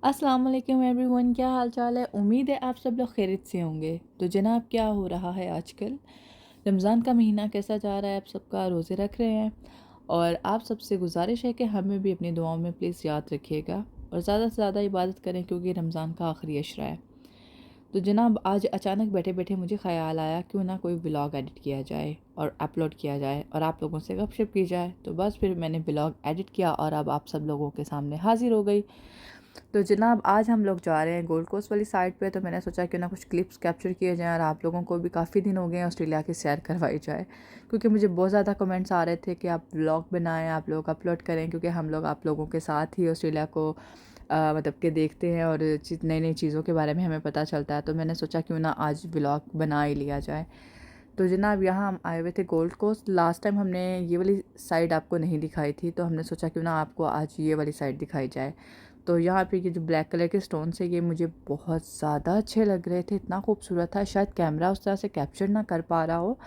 अस्सलाम वालेकुम एवरीवन, क्या हाल चाल है। उम्मीद है आप सब लोग खैरियत से होंगे। तो जनाब, क्या हो रहा है आजकल? रमज़ान का महीना कैसा जा रहा है? आप सबका रोज़े रख रहे हैं और आप सबसे गुजारिश है कि हमें भी अपनी दुआओं में प्लीज़ याद रखिएगा और ज़्यादा से ज़्यादा इबादत करें, क्योंकि रमज़ान का आखिरी अशरा है। तो जनाब, आज अचानक बैठे बैठे मुझे ख़्याल आया क्यों ना कोई व्लॉग एडिट किया जाए और अपलोड किया जाए और आप लोगों से गपशप की जाए। तो बस फिर मैंने व्लॉग एडिट किया और अब आप सब लोगों के सामने हाज़िर हो गई। तो जनाब, आज हम लोग जा रहे हैं गोल्ड कोस्ट वाली साइड पे। तो मैंने सोचा क्यों ना कुछ क्लिप्स कैप्चर किए जाएँ और आप लोगों को भी काफ़ी दिन हो गए हैं ऑस्ट्रेलिया की सैर करवाई जाए, क्योंकि मुझे बहुत ज़्यादा कमेंट्स आ रहे थे कि आप व्लॉग बनाएं, आप लोग अपलोड करें, क्योंकि हम लोग आप लोगों के साथ ही ऑस्ट्रेलिया को मतलब कि देखते हैं और नई नई चीज़ों के बारे में हमें पता चलता है। तो मैंने सोचा क्यों ना आज व्लॉग बना ही लिया जाए। तो जनाब, यहाँ हम आए हुए थे गोल्ड कोस्ट। लास्ट टाइम हमने ये वाली साइड आपको नहीं दिखाई थी, तो हमने सोचा क्यों ना आपको आज ये वाली साइड दिखाई जाए। तो यहाँ पे ये जो ब्लैक कलर के स्टोन्स है, ये मुझे बहुत ज़्यादा अच्छे लग रहे थे, इतना खूबसूरत था। शायद कैमरा उस तरह से कैप्चर ना कर पा रहा हो,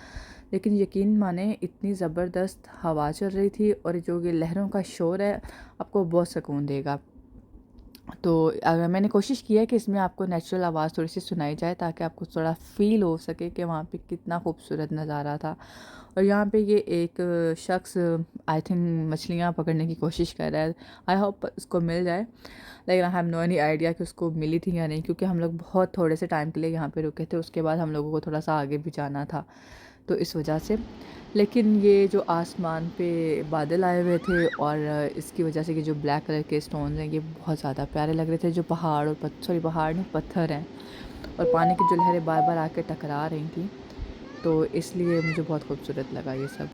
लेकिन यकीन माने इतनी ज़बरदस्त हवा चल रही थी और जो ये लहरों का शोर है आपको बहुत सुकून देगा। तो अगर मैंने कोशिश की है कि इसमें आपको नेचुरल आवाज़ थोड़ी सी सुनाई जाए, ताकि आपको थोड़ा फ़ील हो सके कि वहाँ पे कितना खूबसूरत नज़ारा था। और यहाँ पे ये एक शख्स आई थिंक मछलियाँ पकड़ने की कोशिश कर रहा है। आई होप उसको मिल जाए, लेकिन I have no any idea कि उसको मिली थी या नहीं, क्योंकि हम लोग बहुत थोड़े से टाइम के लिए यहाँ पे रुके थे। उसके बाद हम लोगों को थोड़ा सा आगे भी जाना था, तो इस वजह से। लेकिन ये जो आसमान पे बादल आए हुए थे और इसकी वजह से कि जो ब्लैक कलर के स्टोन्स हैं, ये बहुत ज़्यादा प्यारे लग रहे थे। जो पहाड़ और सॉरी, पहाड़ नहीं, पत्थर हैं और पानी की जो लहरें बार बार आके टकरा रही थी, तो इसलिए मुझे बहुत खूबसूरत लगा ये सब।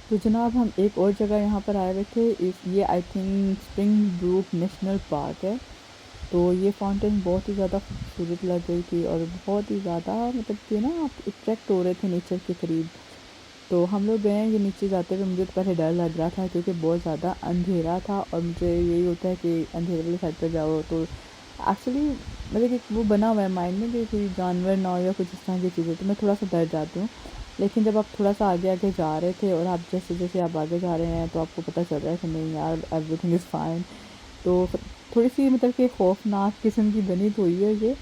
तो जनाब, हम एक और जगह यहाँ पर आए हुए थे। ये I think Spring Brook national park है। तो ये फाउंटेन बहुत ही ज़्यादा खूबसूरत लग रही थी और बहुत ही ज़्यादा मतलब कि ना आप अट्रैक्ट हो रहे थे नेचर के करीब। तो हम लोग गए हैं। ये नीचे जाते हुए मुझे तो पहले डर लग रहा था, क्योंकि बहुत ज़्यादा अंधेरा था और मुझे यही होता है कि अंधेरे वाली साइड पर जाओ तो एक्चुअली मतलब कि वो बना हुआ है माइंड में कि कोई जानवर ना हो या कुछ इस तरह की चीज़ें, तो मैं थोड़ा सा डर जाती हूँ। लेकिन जब आप थोड़ा सा आगे आगे जा रहे थे और आप जैसे जैसे आप आगे जा रहे हैं, तो आपको पता चल रहा है कि नहीं यार, एवरीथिंग इज़ फाइन। तो थोड़ी सी मतलब कि खौफनाक किस्म की बनी तो हुई है ये,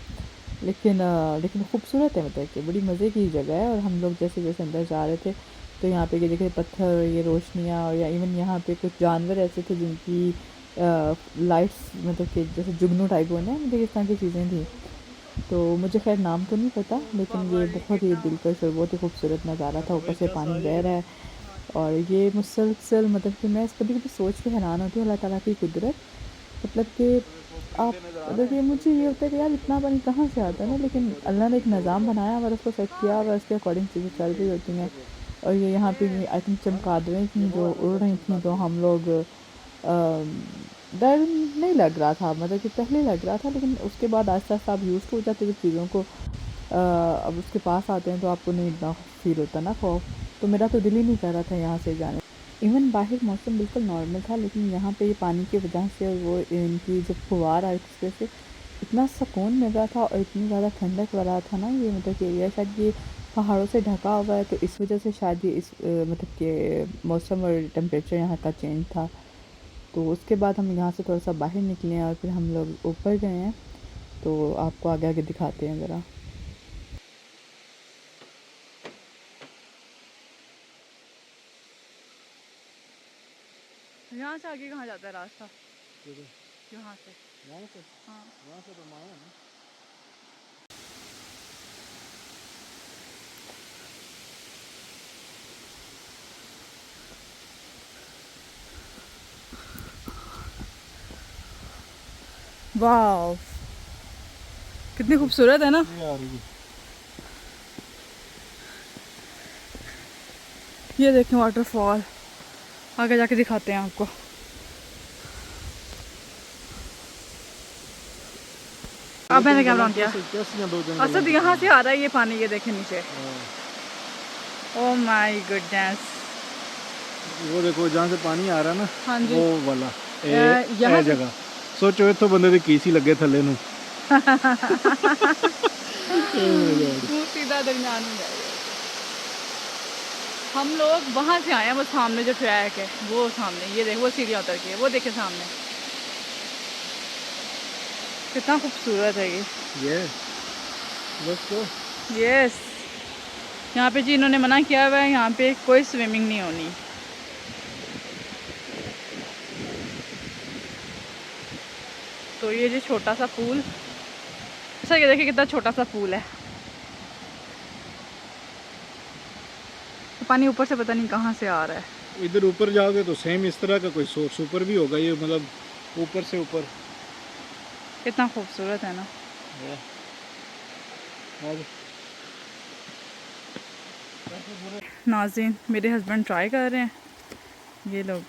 लेकिन खूबसूरत है। मतलब कि बड़ी मज़े की जगह है। और हम लोग जैसे जैसे अंदर जा रहे थे, तो यहाँ पे ये देखे पत्थर, ये रोशनियाँ, और या इवन यहाँ पे कुछ जानवर ऐसे थे जिनकी लाइट्स मतलब कि जैसे जुगनू टाइप होने हैं, मतलब इस तरह की चीज़ें थी। तो मुझे खैर नाम तो नहीं पता, लेकिन ये बहुत ही दिलकश और बहुत ही खूबसूरत नज़ारा था। ऊपर से पानी बह रहा है और ये मुसलसल मतलब कि मैं कभी कभी सोच के हैरान होती हूँ अल्लाह ताला की कुदरत। मतलब कि आप मतलब कि मुझे ये होता है कि यार इतना पानी कहाँ से आता है ना, लेकिन अल्लाह ने एक निज़ाम बनाया और उसको सेट किया और उसके अकॉर्डिंग चीज़ें चल रही होती हैं। और ये यहाँ पे आई थिंक चमगादड़ें थी जो उड़ रही थी, तो हम लोग डर नहीं लग रहा था, मतलब कि पहले लग रहा था, लेकिन उसके बाद आहिस्ता आहिस्ता आप यूज़ हो जाते हो चीज़ों को। अब उसके पास आते हैं तो आपको नहीं इतना फील होता ना खौफ। तो मेरा तो दिल ही नहीं कर रहा था यहाँ से जाने। इवन बाहर मौसम बिल्कुल नॉर्मल था, लेकिन यहाँ पे ये पानी की वजह से और वो इनकी जब फुहार आई थी, उसकी वजह से इतना सुकून मिल रहा था और इतनी ज़्यादा ठंडक वाला था ना ये, मतलब कि एरिया शायद ये पहाड़ों से ढका हुआ है, तो इस वजह से शायद ये इस मतलब कि मौसम और टेम्परेचर यहाँ का चेंज था। तो उसके बाद हम यहाँ से थोड़ा सा बाहर निकले और फिर हम लोग ऊपर गए हैं। तो आपको आगे आगे दिखाते हैं ज़रा। यहाँ से आगे कहाँ जाता है रास्ता? यहाँ से। यहाँ से? हाँ, यहाँ से तो माया ना। वाह, कितनी खूबसूरत है ना। ये देखें वाटरफॉल, आगे जाके दिखाते हैं आपको। अब मैंने कैमरा ऑन किया। असद यहाँ से आ रहा है ये पानी, ये देखें नीचे। Oh my goodness. वो देखो जहाँ से पानी आ रहा है ना, हाँ जी, वो वाला यहाँ जगह सोचो इत्थों बंदे दी कीसी लगे थल्ले नूं। वो सीधा दरमियान में जाएगा। हम लोग वहाँ से आए हैं, वो सामने जो ट्रैक है वो सामने, ये देखो वो सीढ़ियाँ उतर के, वो देखे सामने कितना खूबसूरत है ये। बस तो यस, यहाँ पे जी इन्होंने मना किया हुआ है, यहाँ पे कोई स्विमिंग नहीं होनी। तो ये जो छोटा सा पूल, अच्छा ये देखिए कितना छोटा सा पूल है। तो पानी ऊपर से पता नहीं कहाँ से आ रहा है। इधर ऊपर जाओगे तो सेम इस तरह का कोई सोर्स ऊपर भी होगा, ये मतलब ऊपर से ऊपर। कितना खूबसूरत है ना। नाज़रीन, मेरे हस्बैंड ट्राई कर रहे हैं, ये लोग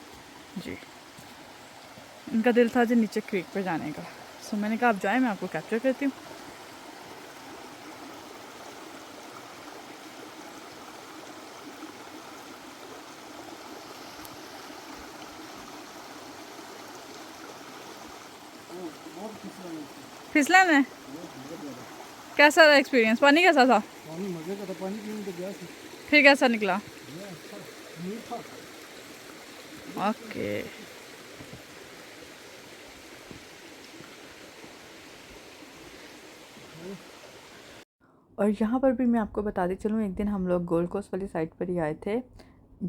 जी, इनका दिल था जी नीचे क्रीक पे जाने का। सो मैंने कहा आप जाए, मैं आपको कैप्चर करती हूँ। फिसलन है। कैसा रहा एक्सपीरियंस, पानी कैसा था? पानी मजे का था, पानी पीने तो गया था। फिर कैसा निकला? ओके। और यहाँ पर भी मैं आपको बताती चलूँ, एक दिन हम लोग गोल्ड कोस्ट वाली साइड पर ही आए थे।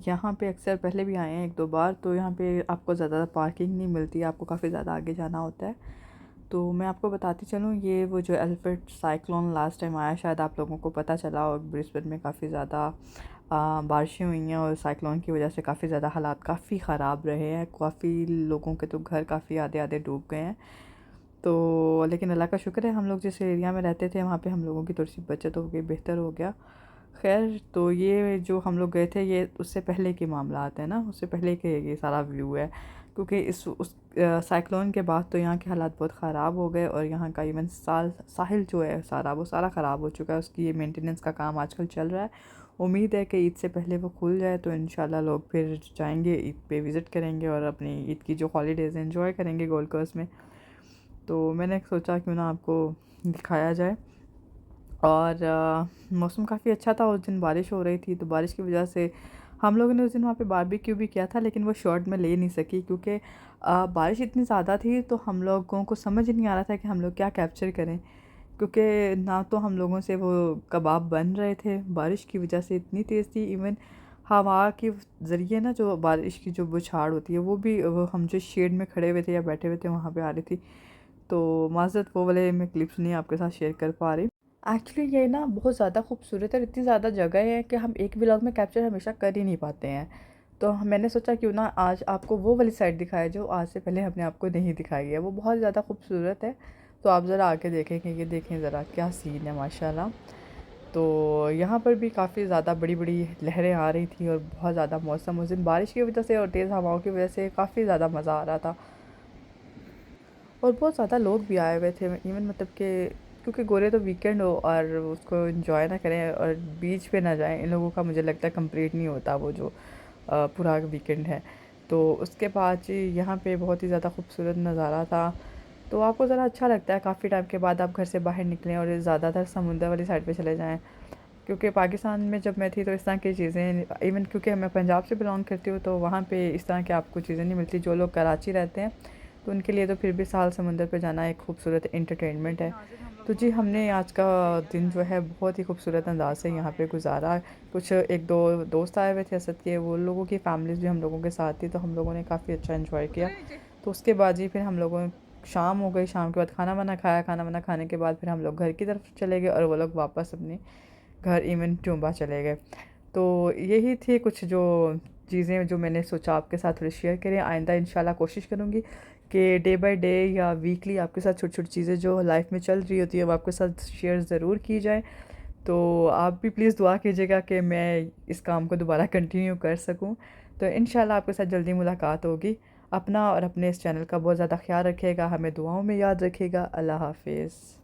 यहाँ पे अक्सर पहले भी आए हैं 1-2 बार, तो यहाँ पे आपको ज़्यादा पार्किंग नहीं मिलती, आपको काफ़ी ज़्यादा आगे जाना होता है। तो मैं आपको बताती चलूँ, ये वो जो एल्फ्रेड साइक्लोन लास्ट टाइम आया, शायद आप लोगों को पता चला, और ब्रिस्बेन में काफ़ी ज़्यादा बारिशें हुई हैं, और साइक्लोन की वजह से काफ़ी ज़्यादा हालात काफ़ी ख़राब रहे हैं। काफ़ी लोगों के तो घर काफ़ी आधे आधे डूब गए हैं। तो लेकिन अल्लाह का शुक्र है, हम लोग जिस एरिया में रहते थे वहाँ पे हम लोगों की थोड़ी सी बचत हो गई, बेहतर हो गया। खैर, तो ये जो हम लोग गए थे, ये उससे पहले के मामला आते हैं ना, उससे पहले के ये सारा व्यू है, क्योंकि इस उस साइक्लोन के बाद तो यहाँ के हालात बहुत ख़राब हो गए, और यहाँ का इवन साहिल जो है सारा, वो सारा ख़राब हो चुका है। उसकी ये मेंटेनेंस का काम आजकल चल रहा है। उम्मीद है कि ईद से पहले वो खुल जाए, तो इंशाल्लाह लोग फिर जाएंगे, ईद पे विज़िट करेंगे और अपनी ईद की जो हॉलीडेज़ एंजॉय करेंगे गोल्ड कोस्ट में। तो मैंने सोचा क्यों ना आपको दिखाया जाए। और मौसम काफ़ी अच्छा था, उस दिन बारिश हो रही थी, तो बारिश की वजह से हम लोगों ने उस दिन वहाँ पे बारबेक्यू भी किया था, लेकिन वो शॉट में ले नहीं सकी, क्योंकि बारिश इतनी ज़्यादा थी, तो हम लोगों को समझ नहीं आ रहा था कि हम लोग क्या कैप्चर करें, क्योंकि ना तो हम लोगों से वो कबाब बन रहे थे, बारिश की वजह से इतनी तेज़ थी। इवन हवा के ज़रिए ना, जो बारिश की जो बौछार होती है, वो भी वो हम जो शेड में खड़े हुए थे या बैठे हुए थे वहाँ पे आ रही थी। तो माज़रत, वो वाले मैं क्लिप्स नहीं आपके साथ शेयर कर पा रही। एक्चुअली ये ना बहुत ज़्यादा खूबसूरत है, इतनी ज़्यादा जगह है कि हम एक व्लॉग में कैप्चर हमेशा कर ही नहीं पाते हैं। तो मैंने सोचा क्यों ना आज आपको वो वाली साइड दिखाया जो आज से पहले हमने आपको नहीं दिखाई है। वो बहुत ज़्यादा खूबसूरत है, तो आप ज़रा आके देखेंगे, ये देखें ज़रा क्या सीन है माशाल्लाह। तो यहाँ पर भी काफ़ी ज़्यादा बड़ी बड़ी लहरें आ रही थी, और बहुत ज़्यादा मौसम उस दिन बारिश की वजह से और तेज़ हवाओं की वजह से काफ़ी ज़्यादा मज़ा आ रहा था। और बहुत ज़्यादा लोग भी आए हुए थे, इवन मतलब कि क्योंकि गोरे तो वीकेंड हो और उसको एंजॉय ना करें और बीच पे ना जाएं, इन लोगों का मुझे लगता है कंप्लीट नहीं होता वो जो पूरा वीकेंड है। तो उसके बाद जी यहाँ पे बहुत ही ज़्यादा खूबसूरत नज़ारा था। तो आपको ज़रा अच्छा लगता है, काफ़ी टाइम के बाद आप घर से बाहर निकलें और ज़्यादातर समुंदर वाली साइड पे चले जाएं, क्योंकि पाकिस्तान में जब मैं थी तो इस तरह की चीज़ें, इवन क्योंकि मैं पंजाब से बिलोंग करती हूँ, तो वहाँ पे इस तरह की आपको चीज़ें नहीं मिलती। जो लोग कराची रहते हैं तो उनके लिए तो फिर भी साल समंदर पे जाना एक खूबसूरत एंटरटेनमेंट है। तो जी हमने आज का दिन जो है बहुत ही खूबसूरत अंदाज से यहाँ पे गुजारा। कुछ 1-2 दोस्त आए हुए थे असद के, वो लोगों की फैमिलीज़ भी हम लोगों के साथ थी, तो हम लोगों ने काफ़ी अच्छा इन्जॉय किया। तो उसके बाद जी फिर हम लोगों, शाम हो गई, शाम के बाद खाना वाना खाया, खाना वाना खाने के बाद फिर हम लोग घर की तरफ चले गए, और वो लोग वापस अपने घर इवन ट्यूबा चले गए। तो यही थी कुछ जो चीज़ें जो मैंने सोचा आपके साथ थोड़ी शेयर करें। आइंदा इंशाल्लाह कोशिश करूँगी कि डे बाय डे या वीकली आपके साथ छोटी-छोटी चीज़ें जो लाइफ में चल रही होती है वो आपके साथ शेयर ज़रूर की जाए। तो आप भी प्लीज़ दुआ कीजिएगा कि मैं इस काम को दोबारा कंटिन्यू कर सकूँ। तो इंशाल्लाह आपके साथ जल्दी मुलाकात होगी। अपना और अपने इस चैनल का बहुत ज़्यादा ख़्याल रखिएगा, हमें दुआओं में याद रखिएगा। अल्लाह हाफ़िज़।